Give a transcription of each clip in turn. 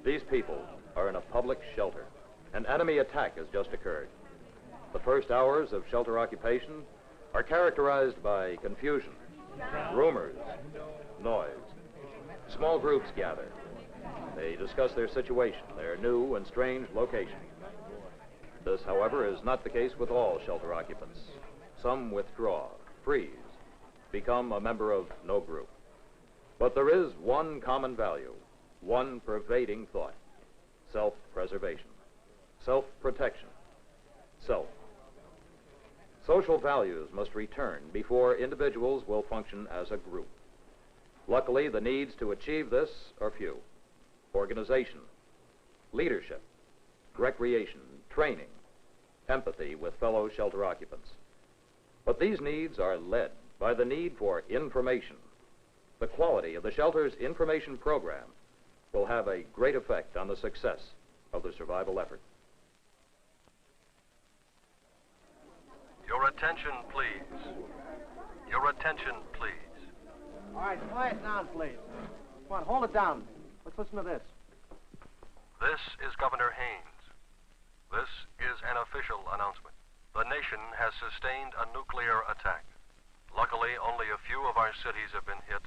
These people are in a public shelter. An enemy attack has just occurred. The first hours of shelter occupation are characterized by confusion, rumors, noise. Small groups gather. They discuss their situation, their new and strange location. This, however, is not the case with all shelter occupants. Some withdraw, freeze, become a member of no group. But there is one common value, one pervading thought: self-preservation, self-protection, self. Social values must return before individuals will function as a group. Luckily, the needs to achieve this are few: organization, leadership, recreation, training, empathy with fellow shelter occupants. But these needs are led by the need for information. The quality of the shelter's information program will have a great effect on the success of the survival effort. Your attention, please. Your attention, please. All right, quiet down, please. Come on, hold it down. Let's listen to this. This is Governor Haynes. This is an official announcement. The nation has sustained a nuclear attack. Luckily, only a few of our cities have been hit,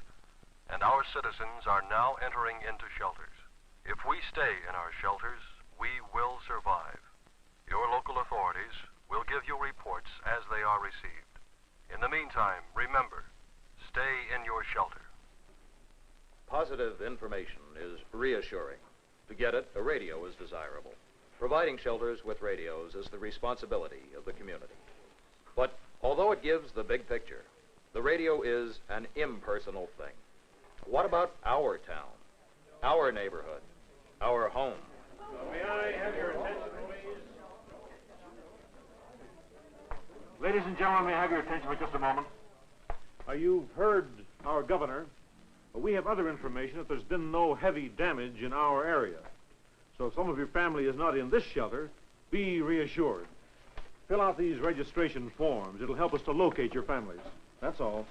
and our citizens are now entering into shelters. If we stay in our shelters, we will survive. Your local authorities will give you reports as they are received. In the meantime, remember, stay in your shelter. Positive information is reassuring. To get it, a radio is desirable. Providing shelters with radios is the responsibility of the community. But although it gives the big picture, the radio is an impersonal thing. What about our town, our neighborhood, our home? May I have your attention, please? Ladies and gentlemen, may I have your attention for just a moment? You've heard our governor. We have other information that there's been no heavy damage in our area. So if some of your family is not in this shelter, be reassured. Fill out these registration forms. It'll help us to locate your families. That's all.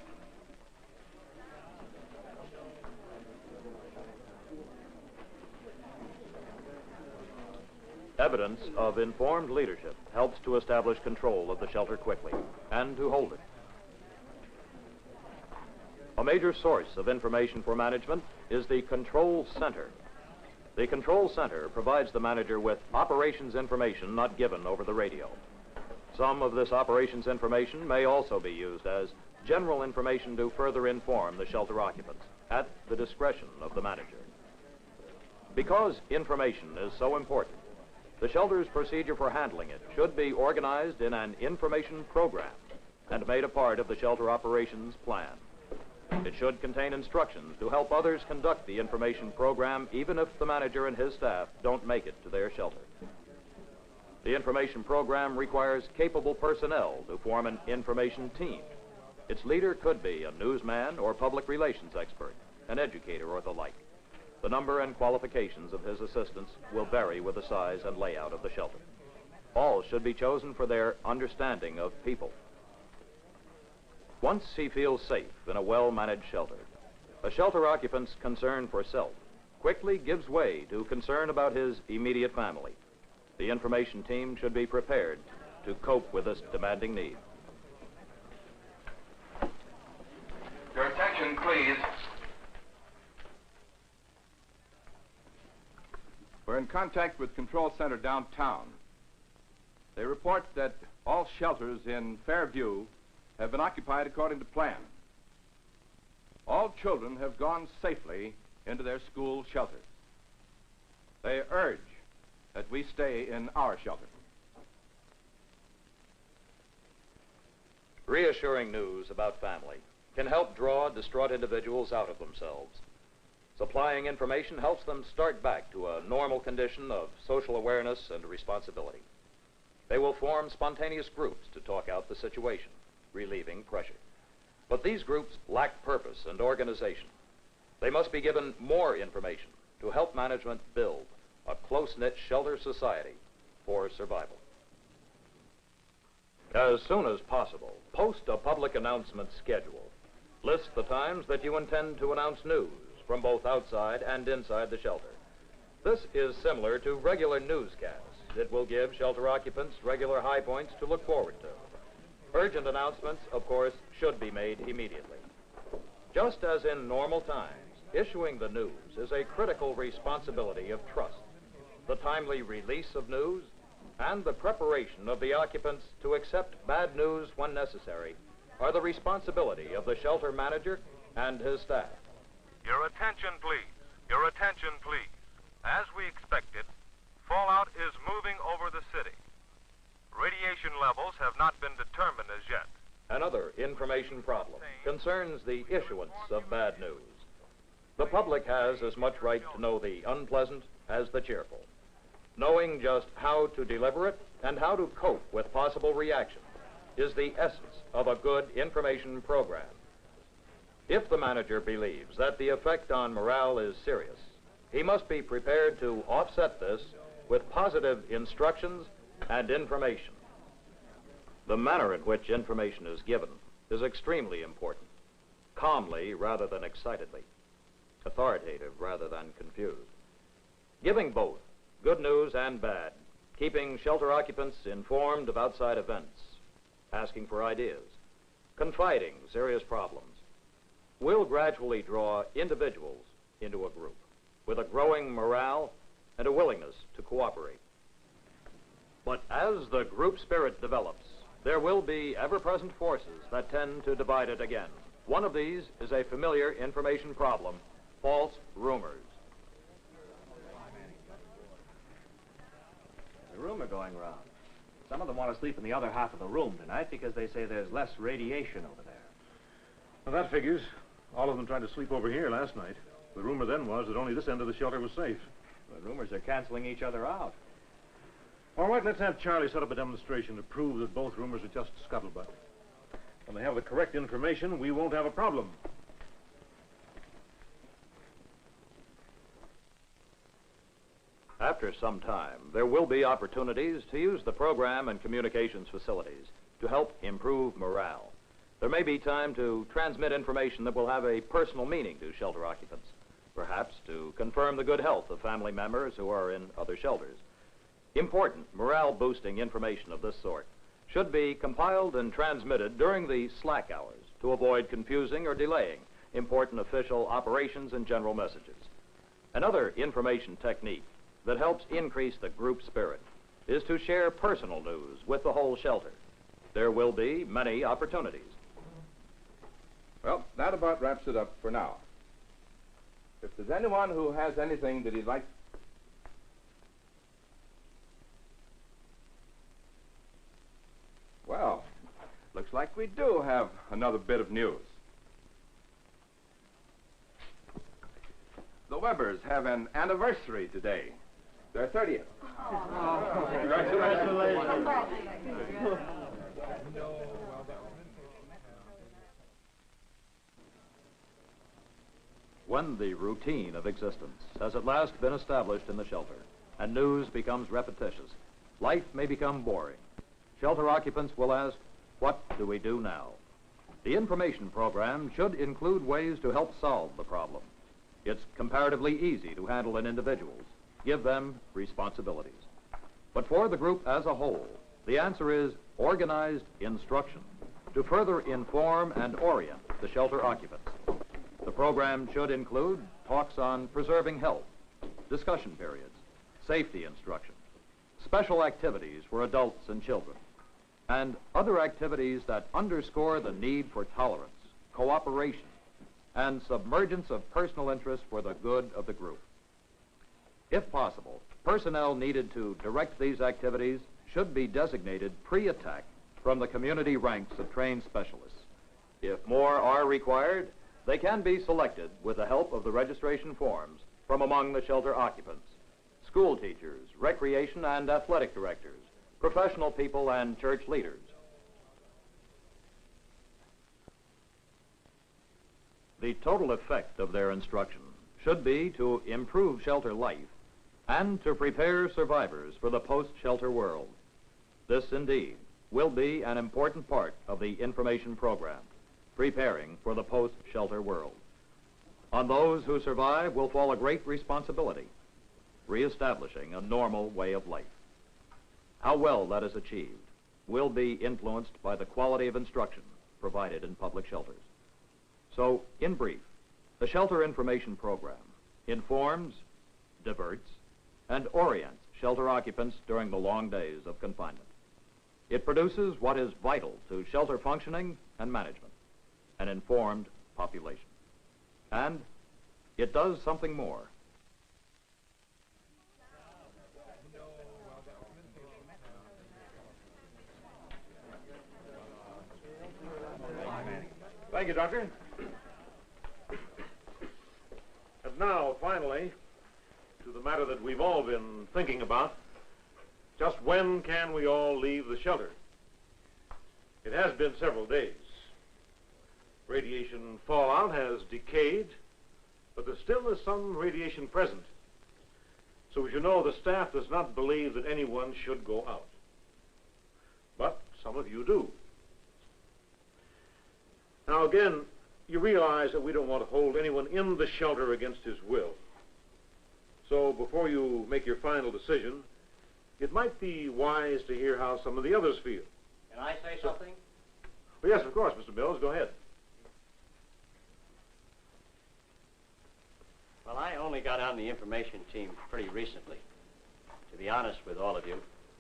Evidence of informed leadership helps to establish control of the shelter quickly and to hold it. A major source of information for management is the control center. The control center provides the manager with operations information not given over the radio. Some of this operations information may also be used as general information to further inform the shelter occupants at the discretion of the manager. Because information is so important, the shelter's procedure for handling it should be organized in an information program and made a part of the shelter operations plan. It should contain instructions to help others conduct the information program even if the manager and his staff don't make it to their shelter. The information program requires capable personnel to form an information team. Its leader could be a newsman or public relations expert, an educator or the like. The number and qualifications of his assistants will vary with the size and layout of the shelter. All should be chosen for their understanding of people. Once he feels safe in a well-managed shelter, a shelter occupant's concern for self quickly gives way to concern about his immediate family. The information team should be prepared to cope with this demanding need. Your attention, please. We're in contact with Control Center downtown. They report that all shelters in Fairview have been occupied according to plan. All children have gone safely into their school shelters. They urge that we stay in our shelter. Reassuring news about family can help draw distraught individuals out of themselves. Supplying information helps them start back to a normal condition of social awareness and responsibility. They will form spontaneous groups to talk out the situation, relieving pressure. But these groups lack purpose and organization. They must be given more information to help management build a close-knit shelter society for survival. As soon as possible, post a public announcement schedule. List the times that you intend to announce news from both outside and inside the shelter. This is similar to regular newscasts. It will give shelter occupants regular high points to look forward to. Urgent announcements, of course, should be made immediately. Just as in normal times, issuing the news is a critical responsibility of trust. The timely release of news and the preparation of the occupants to accept bad news when necessary are the responsibility of the shelter manager and his staff. Your attention, please. Your attention, please. As we expected, fallout is moving over the city. Radiation levels have not been determined as yet. Another information problem concerns the issuance of bad news. The public has as much right to know the unpleasant as the cheerful. Knowing just how to deliver it and how to cope with possible reaction is the essence of a good information program. If the manager believes that the effect on morale is serious, he must be prepared to offset this with positive instructions and information. The manner in which information is given is extremely important. Calmly rather than excitedly. Authoritative rather than confused. Giving both good news and bad. Keeping shelter occupants informed of outside events. Asking for ideas. Confiding serious problems. Will gradually draw individuals into a group with a growing morale and a willingness to cooperate. But as the group spirit develops, there will be ever-present forces that tend to divide it again. One of these is a familiar information problem, false rumors. There's a rumor going around. Some of them want to sleep in the other half of the room tonight because they say there's less radiation over there. Well, that figures. All of them tried to sleep over here last night. The rumor then was that only this end of the shelter was safe. The rumors are canceling each other out. All right, let's have Charlie set up a demonstration to prove that both rumors are just scuttlebutt. When they have the correct information, we won't have a problem. After some time, there will be opportunities to use the program and communications facilities to help improve morale. There may be time to transmit information that will have a personal meaning to shelter occupants, perhaps to confirm the good health of family members who are in other shelters. Important morale-boosting information of this sort should be compiled and transmitted during the slack hours to avoid confusing or delaying important official operations and general messages. Another information technique that helps increase the group spirit is to share personal news with the whole shelter. There will be many opportunities. Well, that about wraps it up for now. If there's anyone who has anything that he'd like... Well, looks like we do have another bit of news. The Webbers have an anniversary today. Their 30th. Oh. Congratulations. When the routine of existence has at last been established in the shelter and news becomes repetitious, life may become boring. Shelter occupants will ask, what do we do now? The information program should include ways to help solve the problem. It's comparatively easy to handle in individuals. Give them responsibilities. But for the group as a whole, the answer is organized instruction to further inform and orient the shelter occupants. The program should include talks on preserving health, discussion periods, safety instruction, special activities for adults and children, and other activities that underscore the need for tolerance, cooperation, and submergence of personal interest for the good of the group. If possible, personnel needed to direct these activities should be designated pre-attack from the community ranks of trained specialists. If more are required, they can be selected with the help of the registration forms from among the shelter occupants, school teachers, recreation and athletic directors, professional people, and church leaders. The total effect of their instruction should be to improve shelter life and to prepare survivors for the post-shelter world. This, indeed, will be an important part of the information program, preparing for the post-shelter world. On those who survive will fall a great responsibility, reestablishing a normal way of life. How well that is achieved will be influenced by the quality of instruction provided in public shelters. So, in brief, the Shelter Information Program informs, diverts, and orients shelter occupants during the long days of confinement. It produces what is vital to shelter functioning and management, an informed population. And it does something more. Thank you, Doctor. And now, finally, to the matter that we've all been thinking about. Just when can we all leave the shelter? It has been several days. Radiation fallout has decayed, but there still is some radiation present. So as you know, the staff does not believe that anyone should go out. But some of you do. Now again, you realize that we don't want to hold anyone in the shelter against his will. So before you make your final decision, it might be wise to hear how some of the others feel. Can I say something? Well, yes, of course, Mr. Mills. Go ahead. Well, I only got on the information team pretty recently. To be honest with all of you,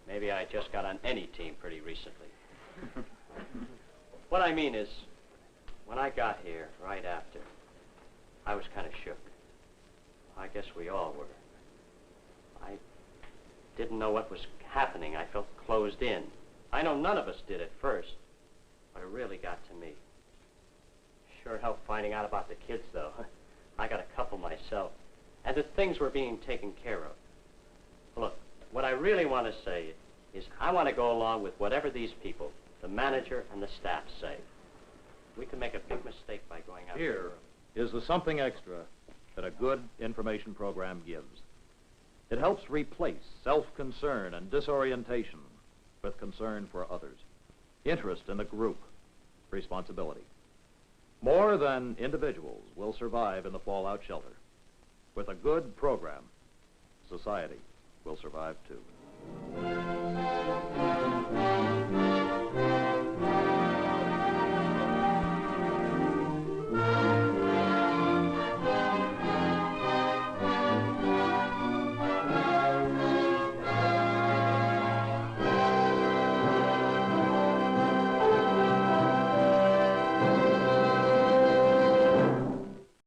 maybe I just got on any team pretty recently. What I mean is, when I got here right after, I was kind of shook. I guess we all were. I didn't know what was happening. I felt closed in. I know none of us did at first, but it really got to me. Sure helped finding out about the kids, though. I got a couple myself, and that things were being taken care of. Look, what I really want to say is I want to go along with whatever these people, the manager and the staff, say. We can make a big mistake by going out Here is the something extra that a good information program gives. It helps replace self-concern and disorientation with concern for others, interest in the group, responsibility. More than individuals will survive in the fallout shelter. With a good program, society will survive too.